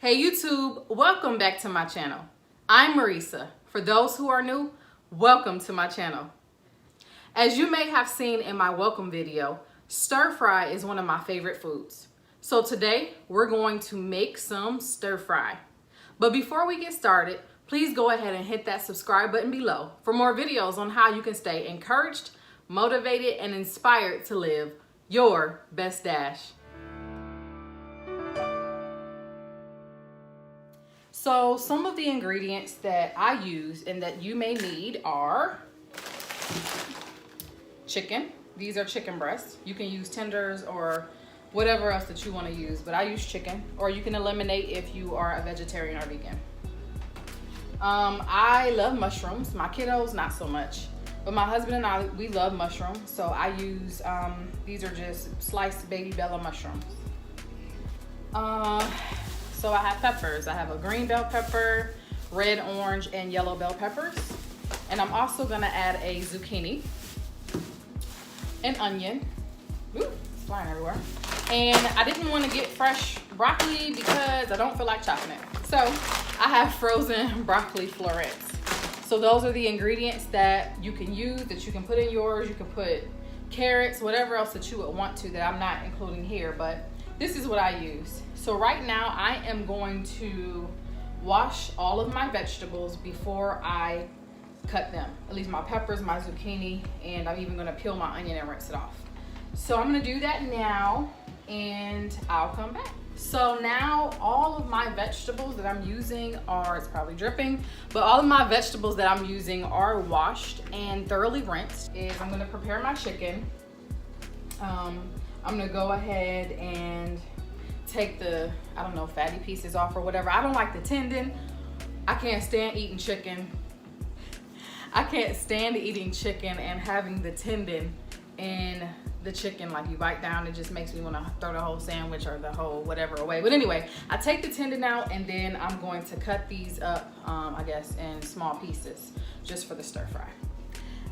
Hey YouTube, welcome back to my channel. I'm Mariesa. For those who are new, welcome to my channel. As you may have seen in my welcome video, stir fry is one of my favorite foods. So today we're going to make some stir fry. But before we get started, please go ahead and hit that subscribe button below for more videos on how you can stay encouraged, motivated, and inspired to live your best dash. So some of the ingredients that I use and that you may need are chicken. These are chicken breasts. You can use tenders or whatever else that you want to use, but I use chicken, or you can eliminate if you are a vegetarian or vegan. I love mushrooms. My kiddos, not so much. But my husband and I, we love mushrooms. So I use, these are just sliced baby bella mushrooms. So I have peppers. I have a green bell pepper, red, orange, and yellow bell peppers. And I'm also gonna add a zucchini, an onion. Ooh, it's flying everywhere. And I didn't want to get fresh broccoli because I don't feel like chopping it. So I have frozen broccoli florets. So those are the ingredients that you can use, that you can put in yours. You can put carrots, whatever else that you would want to, that I'm not including here, but this is what I use. So right now I am going to wash all of my vegetables before I cut them. At least my peppers, my zucchini, and I'm even gonna peel my onion and rinse it off. So I'm gonna do that now and I'll come back. So now all of my vegetables that I'm using are, it's probably dripping, but all of my vegetables that I'm using are washed and thoroughly rinsed. I'm gonna prepare my chicken. I'm gonna go ahead and take the, I don't know, fatty pieces off or whatever. I don't like the tendon. I can't stand eating chicken. I can't stand eating chicken and having the tendon in the chicken. Like, you bite down, it just makes me want to throw the whole sandwich or the whole whatever away. But anyway, I take the tendon out and then I'm going to cut these up, I guess, in small pieces just for the stir fry.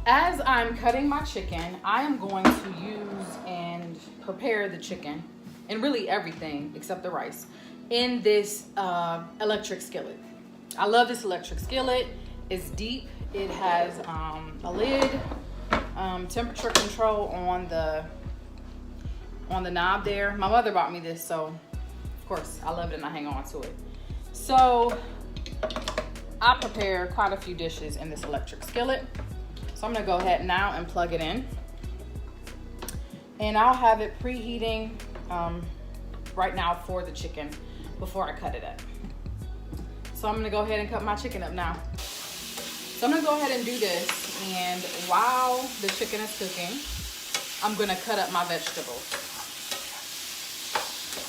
As I'm cutting my chicken, I am going to use and prepare the chicken, and really everything except the rice, in this electric skillet. I love this electric skillet. It's deep. It has a lid, temperature control on the knob there. My mother bought me this, so of course I love it and I hang on to it. So I prepare quite a few dishes in this electric skillet. So I'm gonna go ahead now and plug it in. And I'll have it preheating right now for the chicken before I cut it up. So I'm gonna go ahead and cut my chicken up now. So I'm gonna go ahead and do this, and while the chicken is cooking, I'm gonna cut up my vegetables.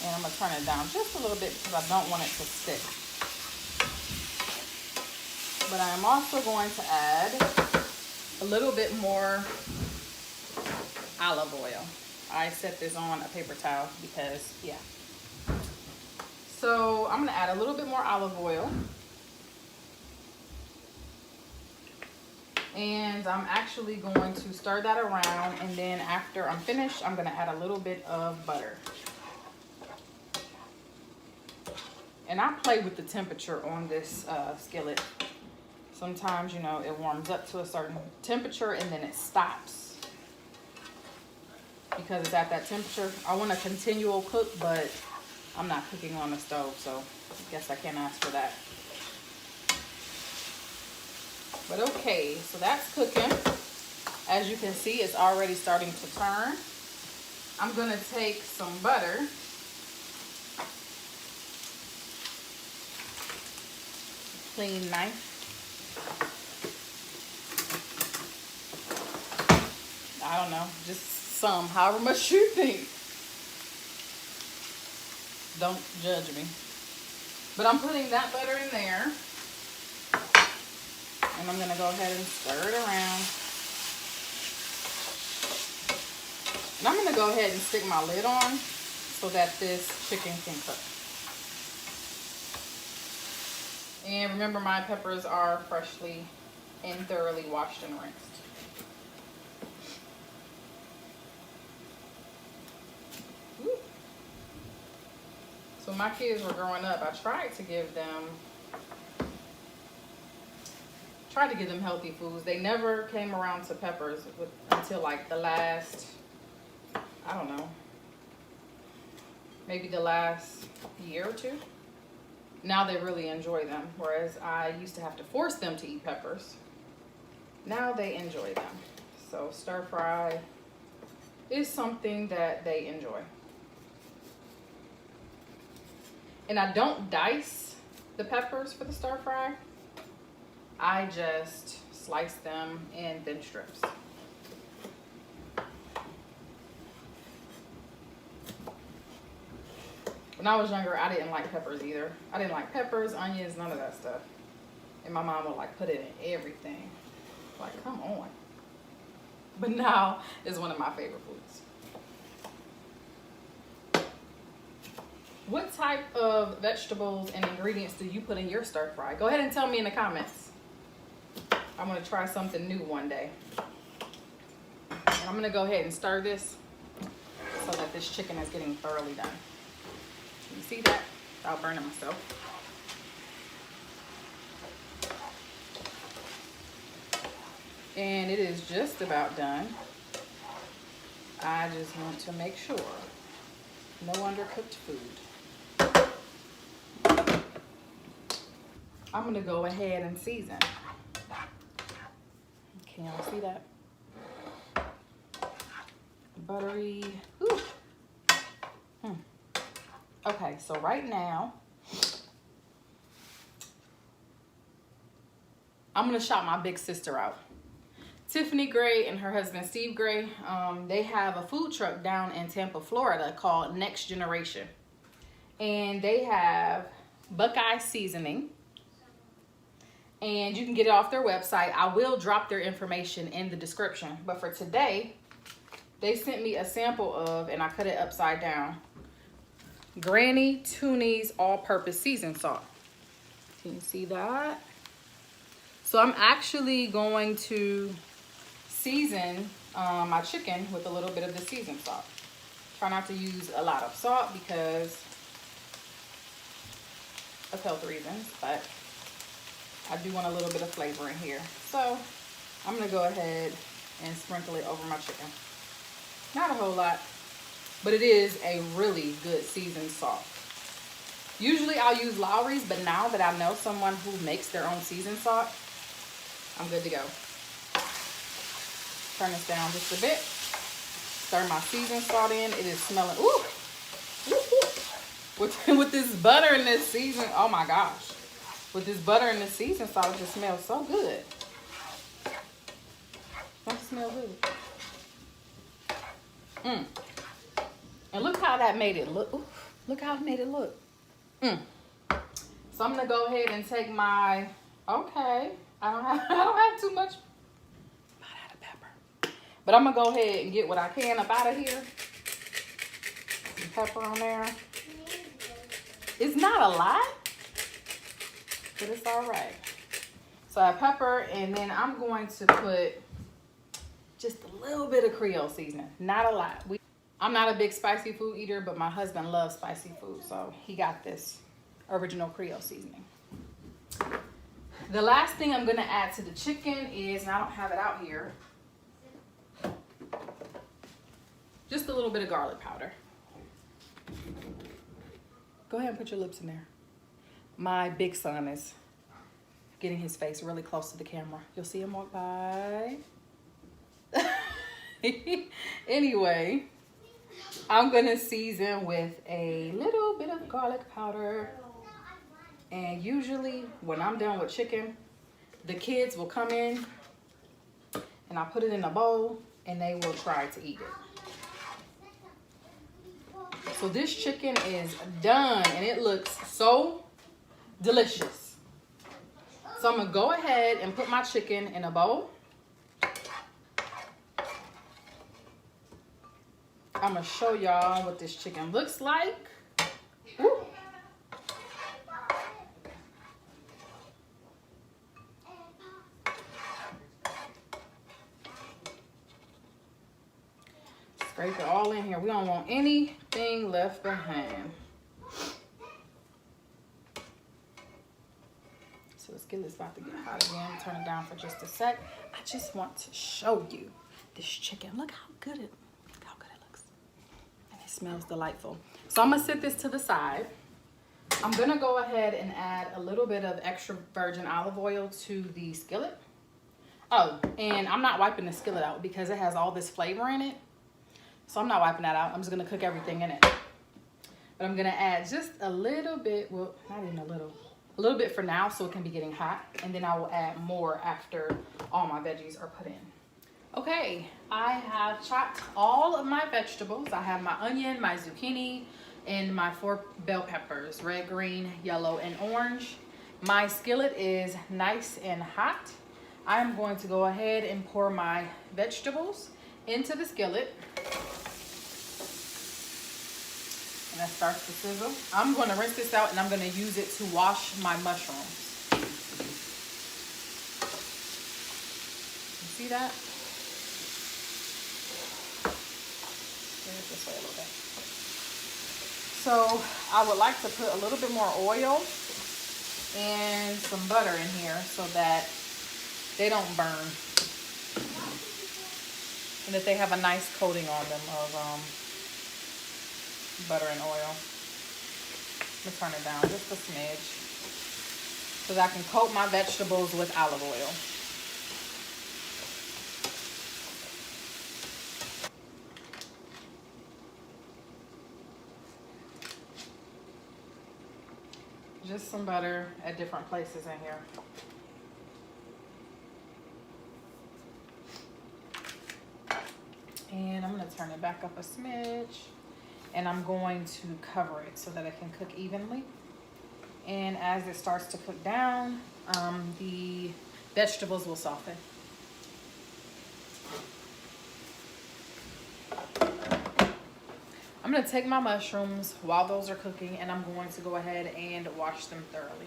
And I'm gonna turn it down just a little bit because I don't want it to stick. But I am also going to add a little bit more olive oil. I set this on a paper towel because, yeah. So I'm gonna add a little bit more olive oil. And I'm actually going to stir that around, and then after I'm finished, I'm gonna add a little bit of butter. And I play with the temperature on this skillet. Sometimes, you know, it warms up to a certain temperature and then it stops because it's at that temperature. I want a continual cook, but I'm not cooking on the stove, so I guess I can't ask for that. But okay, so that's cooking. As you can see, it's already starting to turn. I'm gonna take some butter. Clean knife. I don't know, just some, however much you think. Don't judge me. But I'm putting that butter in there. And I'm gonna go ahead and stir it around. And I'm gonna go ahead and stick my lid on so that this chicken can cook. And remember, my peppers are freshly and thoroughly washed and rinsed. So when my kids were growing up, I tried to give them healthy foods. They never came around to peppers until like the last, I don't know, maybe the last year or two. Now they really enjoy them, whereas I used to have to force them to eat peppers. Now they enjoy them. So stir fry is something that they enjoy. And I don't dice the peppers for the stir fry. I just slice them in thin strips. When I was younger, I didn't like peppers either. I didn't like peppers, onions, none of that stuff. And my mom would like put it in everything. Like, come on. But now it's one of my favorite foods. What type of vegetables and ingredients do you put in your stir fry? Go ahead and tell me in the comments. I'm gonna try something new one day. And I'm gonna go ahead and stir this so that this chicken is getting thoroughly done. You see that? Without burning myself. And it is just about done. I just want to make sure no undercooked food. I'm gonna go ahead and season. Can y'all see that? Buttery. Ooh. Okay, so right now, I'm gonna shout my big sister out. Tiffany Gray and her husband Steve Gray, they have a food truck down in Tampa, Florida called Next Generation. And they have Buckeye seasoning. And you can get it off their website. I will drop their information in the description. But for today, they sent me a sample of, and I cut it upside down, Granny Tooney's all-purpose seasoned salt. Can you see that? So I'm actually going to season my chicken with a little bit of the seasoned salt. Try not to use a lot of salt because of health reasons, but I do want a little bit of flavor in here. So I'm gonna go ahead and sprinkle it over my chicken. Not a whole lot, but it is a really good seasoned salt. Usually I'll use Lowry's, but now that I know someone who makes their own seasoned salt, I'm good to go. Turn this down just a bit. Stir my seasoned salt in. It is smelling, ooh. With this butter and this season, oh my gosh. With this butter and this seasoned salt, it just smells so good. Don't it smell good? And look how that made it look. Ooh, look how it made it look. So I'm gonna go ahead and take my, okay, I don't have too much. Not out of pepper. But I'm gonna go ahead and get what I can up out of here. Some pepper on there. It's not a lot, but it's all right. So I have pepper, and then I'm going to put just a little bit of Creole seasoning, not a lot. I'm not a big spicy food eater, but my husband loves spicy food, so he got this original Creole seasoning. The last thing I'm gonna add to the chicken is, and I don't have it out here, just a little bit of garlic powder. Go ahead and put your lips in there. My big son is getting his face really close to the camera. You'll see him walk by. Anyway, I'm gonna season with a little bit of garlic powder. And usually when I'm done with chicken, the kids will come in and I put it in a bowl and they will try to eat it. So this chicken is done and it looks so delicious. So I'm gonna go ahead and put my chicken in a bowl. I'm gonna show y'all what this chicken looks like. Woo. Scrape it all in here. We don't want anything left behind. So the skillet's about to get hot again. Turn it down for just a sec. I just want to show you this chicken. Look how good it looks. And it smells delightful. So I'm gonna set this to the side. I'm gonna go ahead and add a little bit of extra virgin olive oil to the skillet. Oh, and I'm not wiping the skillet out because it has all this flavor in it. So I'm not wiping that out. I'm just gonna cook everything in it. But I'm gonna add just a little bit, well, not even a little bit for now so it can be getting hot. And then I will add more after all my veggies are put in. Okay, I have chopped all of my vegetables. I have my onion, my zucchini, and my 4 bell peppers, red, green, yellow, and orange. My skillet is nice and hot. I'm going to go ahead and pour my vegetables into the skillet. And that starts to sizzle. I'm going to rinse this out and I'm going to use it to wash my mushrooms. You see that? Bring it this way a little bit. So I would like to put a little bit more oil and some butter in here so that they don't burn. And that they have a nice coating on them of butter and oil. Let me turn it down just a smidge so that I can coat my vegetables with olive oil. Just some butter at different places in here. And I'm going to turn it back up a smidge. And I'm going to cover it so that it can cook evenly. And as it starts to cook down, the vegetables will soften. I'm going to take my mushrooms while those are cooking and I'm going to go ahead and wash them thoroughly.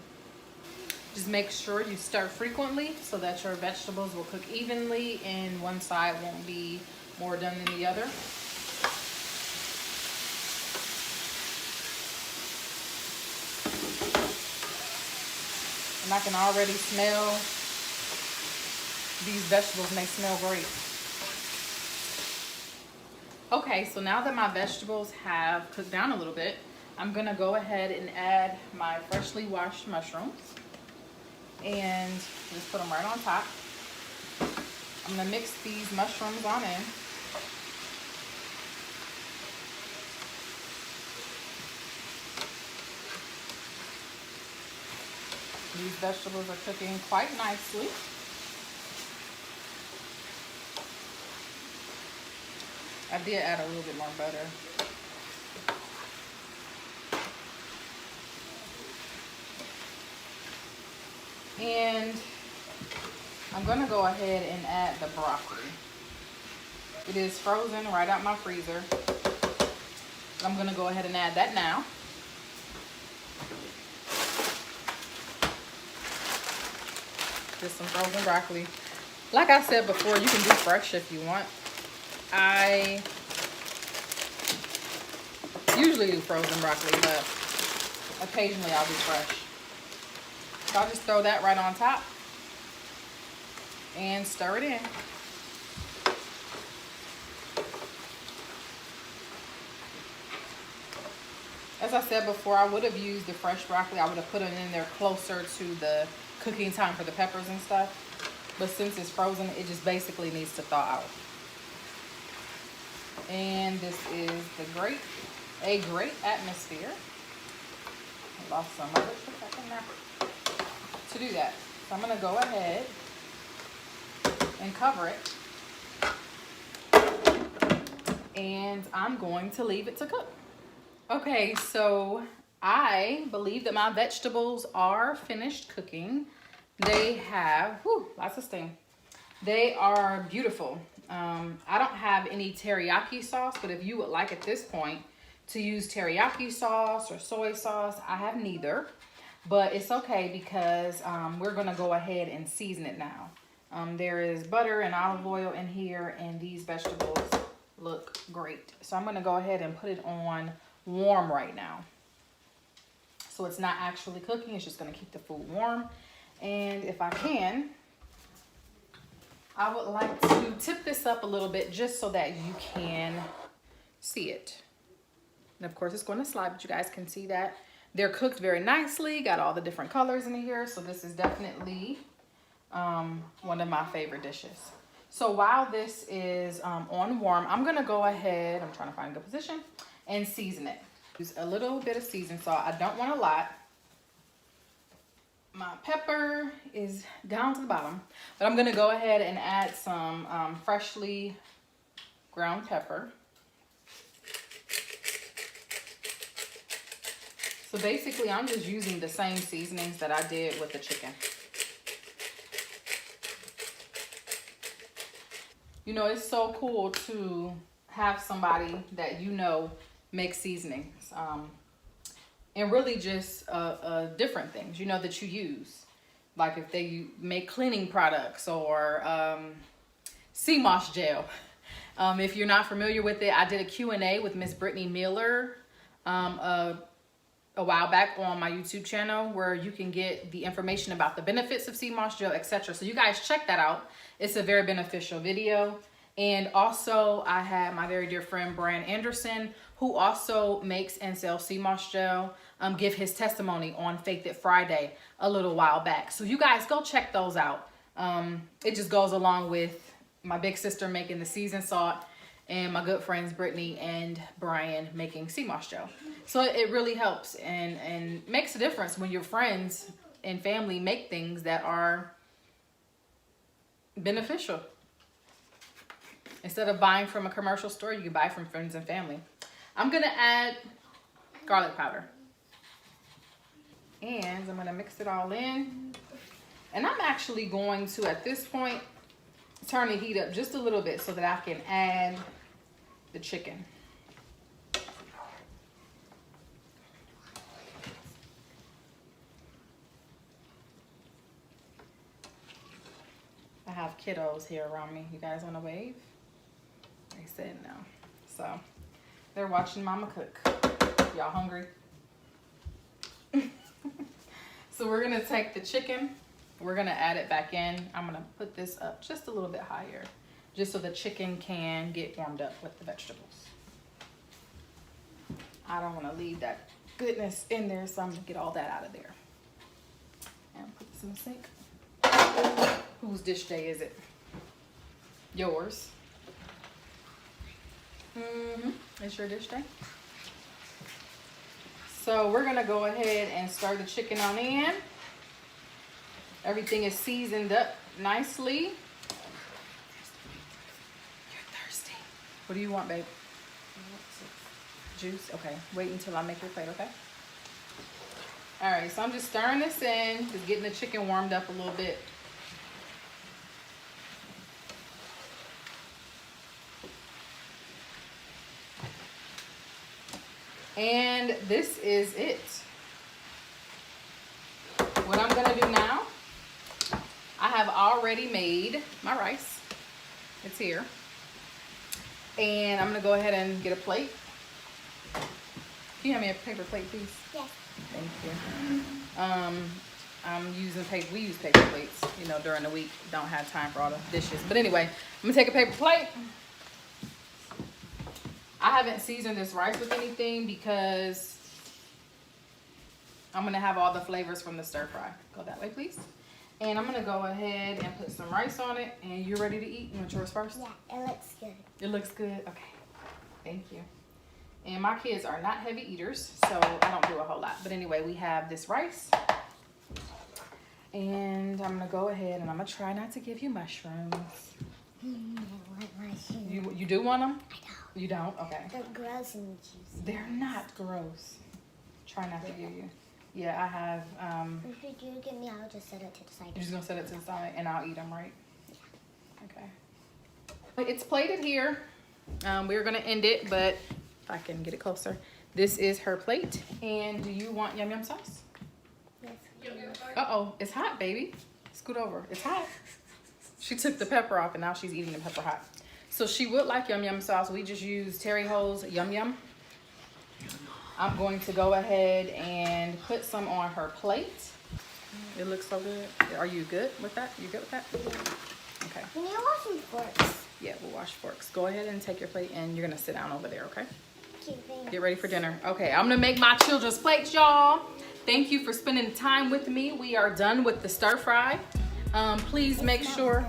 Just make sure you stir frequently so that your vegetables will cook evenly and one side won't be more done than the other. And I can already smell these vegetables and they smell great. Okay, so now that my vegetables have cooked down a little bit, I'm gonna go ahead and add my freshly washed mushrooms and just put them right on top. I'm gonna mix these mushrooms on in. These vegetables are cooking quite nicely. I did add a little bit more butter. And I'm gonna go ahead and add the broccoli. It is frozen right out my freezer. I'm gonna go ahead and add that now. Just some frozen broccoli. Like I said before, you can do fresh if you want. I usually do frozen broccoli, but occasionally I'll do fresh. So I'll just throw that right on top and stir it in. As I said before, I would have used the fresh broccoli. I would have put it in there closer to the cooking time for the peppers and stuff. But since it's frozen, it just basically needs to thaw out. And this is a great atmosphere. I lost some of it. Put that in there. To do that, so I'm going to go ahead and cover it. And I'm going to leave it to cook. Okay, so I believe that my vegetables are finished cooking. They have, lots of steam. They are beautiful. I don't have any teriyaki sauce, but if you would like at this point to use teriyaki sauce or soy sauce, I have neither. But it's okay because we're going to go ahead and season it now. There is butter and olive oil in here, and these vegetables look great. So I'm going to go ahead and put it on warm right now. So it's not actually cooking. It's just going to keep the food warm. And if I can, I would like to tip this up a little bit just so that you can see it. And of course it's going to slide, but you guys can see that. They're cooked very nicely, got all the different colors in here. So this is definitely one of my favorite dishes. So while this is on warm, I'm gonna go ahead, I'm trying to find a good position, and season it. Use a little bit of seasoning salt. I don't want a lot. My pepper is down to the bottom, but I'm gonna go ahead and add some freshly ground pepper. So basically I'm just using the same seasonings that I did with the chicken. You know, it's so cool to have somebody that you know makes seasonings. And really just different things, you know, that you use. Like if they make cleaning products or sea moss gel. If you're not familiar with it, I did a Q&A with Miss Brittany Miller a while back on my YouTube channel where you can get the information about the benefits of sea moss gel, etc. So you guys check that out. It's a very beneficial video. And also I had my very dear friend Brian Anderson, who also makes and sells sea moss gel, give his testimony on Faked It Friday a little while back. So you guys go check those out. It just goes along with my big sister making the seasoned salt and my good friends Brittany and Brian making sea moss gel. So it really helps and makes a difference when your friends and family make things that are beneficial. Instead of buying from a commercial store, you can buy from friends and family. I'm gonna add garlic powder. And I'm gonna mix it all in. And I'm actually going to, at this point, turn the heat up just a little bit so that I can add the chicken. I have kiddos here around me. You guys wanna wave? They said no. So they're watching Mama cook. Y'all hungry? So we're gonna take the chicken. We're gonna add it back in. I'm gonna put this up just a little bit higher, just so the chicken can get warmed up with the vegetables. I don't wanna leave that goodness in there, so I'm gonna get all that out of there. And put this in the sink. Whose dish day is it? Yours. It's your dish day. So we're gonna go ahead and stir the chicken on in. Everything is seasoned up nicely. You're thirsty. What do you want, babe? Juice? Okay. Wait until I make your plate, okay? All right, so I'm just stirring this in, just getting the chicken warmed up a little bit. And this is it. What I'm gonna do now, I have already made my rice. It's here. And I'm gonna go ahead and get a plate. Can you hand me a paper plate, please? Yes. Thank you. I'm using paper, we use paper plates, you know, during the week. Don't have time for all the dishes. But anyway, I'm gonna take a paper plate. I haven't seasoned this rice with anything because I'm gonna have all the flavors from the stir fry. Go that way, please. And I'm gonna go ahead and put some rice on it. And you're ready to eat? You want yours first? Yeah, it looks good. It looks good? Okay, thank you. And my kids are not heavy eaters, so I don't do a whole lot. But anyway, we have this rice. And I'm gonna go ahead and I'm gonna try not to give you mushrooms. I want mushrooms. You do want them? I don't. You don't? Okay. They're gross and juicy. They're not gross. Try not to give you. Yeah, I have. If you do give me, I'll just set it to the side. You're just gonna set it to the side and I'll eat them, right? Yeah. Okay. It's plated here. We're gonna end it, but if I can get it closer. This is her plate. And do you want yum yum sauce? Yes. Uh-oh, it's hot, baby. Scoot over. It's hot. She took the pepper off and now she's eating the pepper hot. So she would like yum yum sauce. We just use Terry Ho's Yum Yum. I'm going to go ahead and put some on her plate. It looks so good. Are you good with that? You good with that? Okay. We need to wash some forks. Yeah, we'll wash forks. Go ahead and take your plate and you're gonna sit down over there, okay? Okay, thanks. Get ready for dinner. Okay, I'm gonna make my children's plates, y'all. Thank you for spending time with me. We are done with the stir fry. Please make sure,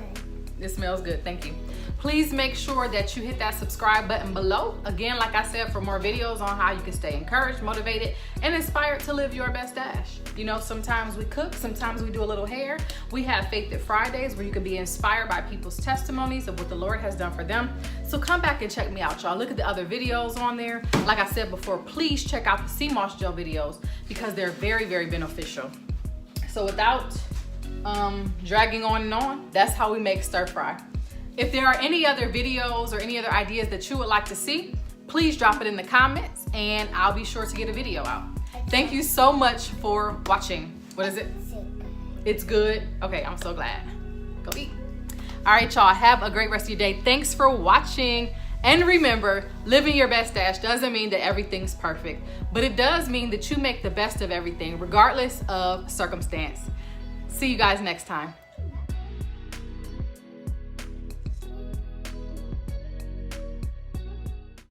it smells good, thank you. Please make sure that you hit that subscribe button below. Again, like I said, for more videos on how you can stay encouraged, motivated, and inspired to live your best dash. You know, sometimes we cook, sometimes we do a little hair. We have Faith It Fridays where you can be inspired by people's testimonies of what the Lord has done for them. So come back and check me out, y'all. Look at the other videos on there. Like I said before, please check out the sea moss gel videos because they're very, very beneficial. So without dragging on and on, that's how we make stir fry. If there are any other videos or any other ideas that you would like to see, please drop it in the comments and I'll be sure to get a video out. Thank you so much for watching. What is it? It's good. Okay, I'm so glad. Go eat. All right, y'all, have a great rest of your day. Thanks for watching. And remember, living your best dash doesn't mean that everything's perfect, but it does mean that you make the best of everything, regardless of circumstance. See you guys next time.